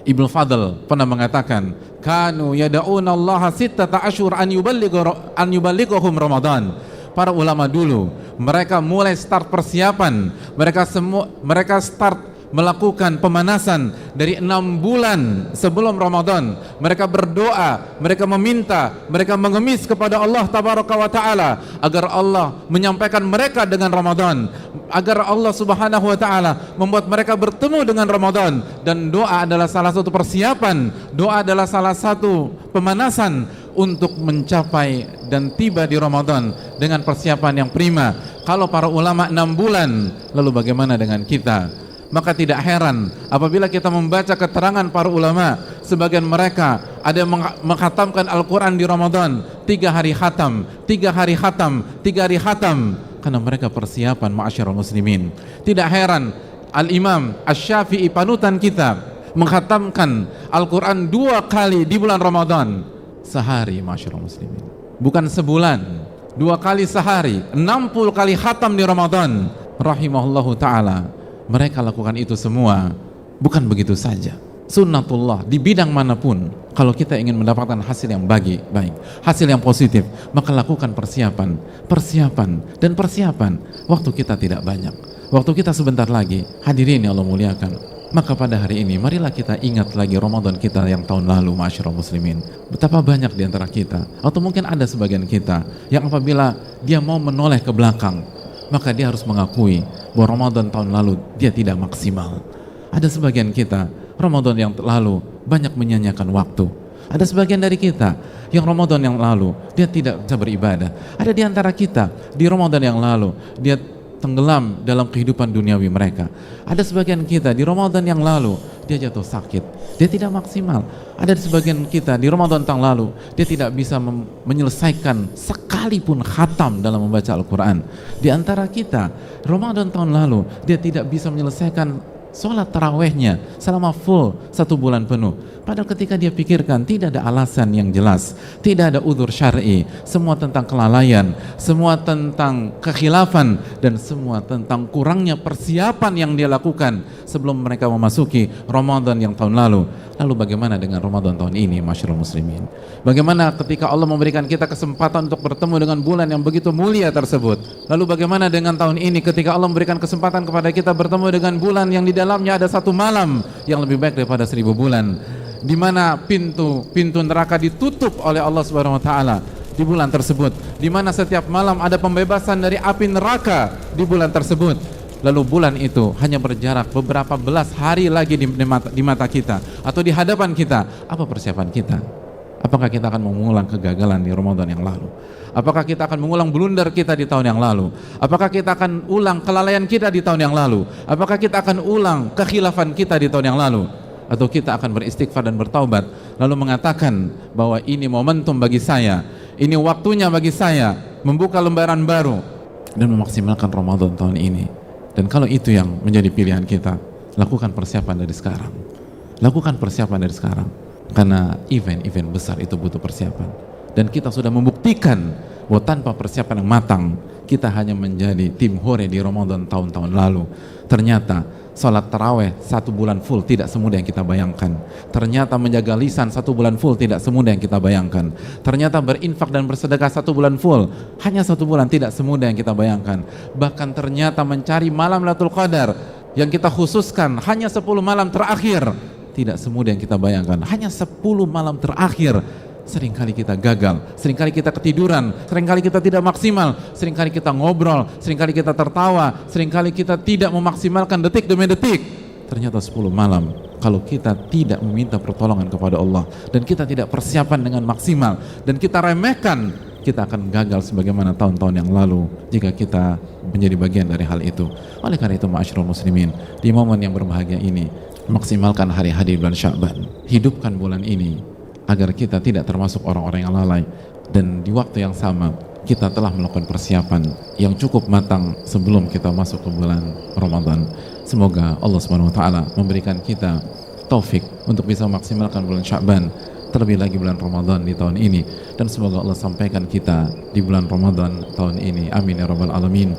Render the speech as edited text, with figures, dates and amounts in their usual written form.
Ibnu Fadl pernah mengatakan, kanu yada'una Allah sittata asyhur an yuballighahum Ramadan. Para ulama dulu, mereka mulai start persiapan, mereka start melakukan pemanasan dari 6 bulan sebelum Ramadan. Mereka berdoa, mereka meminta, mereka mengemis kepada Allah Tabaraka wa Ta'ala agar Allah menyampaikan mereka dengan Ramadan, agar Allah Subhanahu wa Ta'ala membuat mereka bertemu dengan Ramadan. Dan doa adalah salah satu persiapan, doa adalah salah satu pemanasan untuk mencapai dan tiba di Ramadan dengan persiapan yang prima. Kalau para ulama 6 bulan, lalu bagaimana dengan kita? Maka tidak heran apabila kita membaca keterangan para ulama, sebagian mereka ada yang mengkhatamkan Al-Quran di Ramadan 3 hari khatam, 3 hari khatam, 3 hari khatam, karena mereka persiapan, ma'asyiral muslimin. Tidak heran Al-Imam Asy-Syafi'i, panutan kita, mengkhatamkan Al-Quran 2 kali di bulan Ramadan, sehari, ma'asyiral muslimin, bukan sebulan, 2 kali sehari, 60 kali khatam di Ramadan. Rahimahullahu ta'ala, mereka lakukan itu semua bukan begitu saja. Sunnatullah di bidang manapun, kalau kita ingin mendapatkan hasil yang baik, hasil yang positif, maka lakukan persiapan. Waktu kita tidak banyak, waktu kita sebentar lagi. Hadirin yang Allah muliakan, maka pada hari ini marilah kita ingat lagi Ramadan kita yang tahun lalu, ma'asyiral muslimin. Betapa banyak di antara kita, atau mungkin ada sebagian kita yang apabila dia mau menoleh ke belakang, maka dia harus mengakui bahwa Ramadan tahun lalu dia tidak maksimal. Ada sebagian kita, Ramadan yang lalu banyak menyanyiakan waktu. Ada sebagian dari kita yang Ramadan yang lalu dia tidak bisa beribadah. Ada di antara kita di Ramadan yang lalu dia tenggelam dalam kehidupan duniawi mereka. Ada sebagian kita di Ramadan yang lalu dia jatuh sakit, dia tidak maksimal. Ada sebagian kita di Ramadan tahun lalu dia tidak bisa menyelesaikan sekalipun khatam dalam membaca Al-Quran. Di antara kita Ramadan tahun lalu dia tidak bisa menyelesaikan sholat tarawehnya selama full 1 bulan penuh. Padahal ketika dia pikirkan, tidak ada alasan yang jelas, tidak ada udzur syar'i, semua tentang kelalaian, semua tentang kekhilafan, dan semua tentang kurangnya persiapan yang dia lakukan sebelum mereka memasuki Ramadan yang tahun lalu. Lalu bagaimana dengan Ramadan tahun ini, ma'asyiral muslimin? Bagaimana ketika Allah memberikan kita kesempatan untuk bertemu dengan bulan yang begitu mulia tersebut? Lalu bagaimana dengan tahun ini ketika Allah memberikan kesempatan kepada kita bertemu dengan bulan yang di dalamnya ada 1 malam yang lebih baik daripada 1000 bulan, di mana pintu neraka ditutup oleh Allah Subhanahu wa taala di bulan tersebut, di mana setiap malam ada pembebasan dari api neraka di bulan tersebut. Lalu bulan itu hanya berjarak beberapa belas hari lagi di mata kita atau di hadapan kita. Apa persiapan kita? Apakah kita akan mengulang kegagalan di Ramadan yang lalu? Apakah kita akan mengulang blunder kita di tahun yang lalu? Apakah kita akan ulang kelalaian kita di tahun yang lalu? Apakah kita akan ulang kekhilafan kita di tahun yang lalu? Atau kita akan beristighfar dan bertaubat lalu mengatakan bahwa ini momentum bagi saya, ini waktunya bagi saya membuka lembaran baru dan memaksimalkan Ramadan tahun ini. Dan kalau itu yang menjadi pilihan kita, lakukan persiapan dari sekarang. Lakukan persiapan dari sekarang, karena event-event besar itu butuh persiapan. Dan kita sudah membuktikan bahwa tanpa persiapan yang matang, kita hanya menjadi tim hore di Ramadan tahun-tahun lalu. Ternyata salat taraweh 1 bulan full tidak semudah yang kita bayangkan. Ternyata menjaga lisan 1 bulan full tidak semudah yang kita bayangkan. Ternyata berinfak dan bersedekah 1 bulan full hanya 1 bulan tidak semudah yang kita bayangkan. Bahkan ternyata mencari malam Lailatul Qadar yang kita khususkan hanya 10 malam terakhir tidak semudah yang kita bayangkan. Hanya 10 malam terakhir seringkali kita gagal, seringkali kita ketiduran, seringkali kita tidak maksimal, seringkali kita ngobrol, seringkali kita tertawa, seringkali kita tidak memaksimalkan detik demi detik. Ternyata 10 malam kalau kita tidak meminta pertolongan kepada Allah dan kita tidak persiapan dengan maksimal dan kita remehkan, kita akan gagal sebagaimana tahun-tahun yang lalu jika kita menjadi bagian dari hal itu. Oleh karena itu, ma'asyiral muslimin, di momen yang berbahagia ini, maksimalkan hari-hari bulan Sya'ban, hidupkan bulan ini agar kita tidak termasuk orang-orang yang lalai, dan di waktu yang sama kita telah melakukan persiapan yang cukup matang sebelum kita masuk ke bulan Ramadan. Semoga Allah Subhanahu wa taala memberikan kita taufik untuk bisa memaksimalkan bulan Sya'ban, terlebih lagi bulan Ramadan di tahun ini, dan semoga Allah sampaikan kita di bulan Ramadan tahun ini. Amin ya rabbal alamin.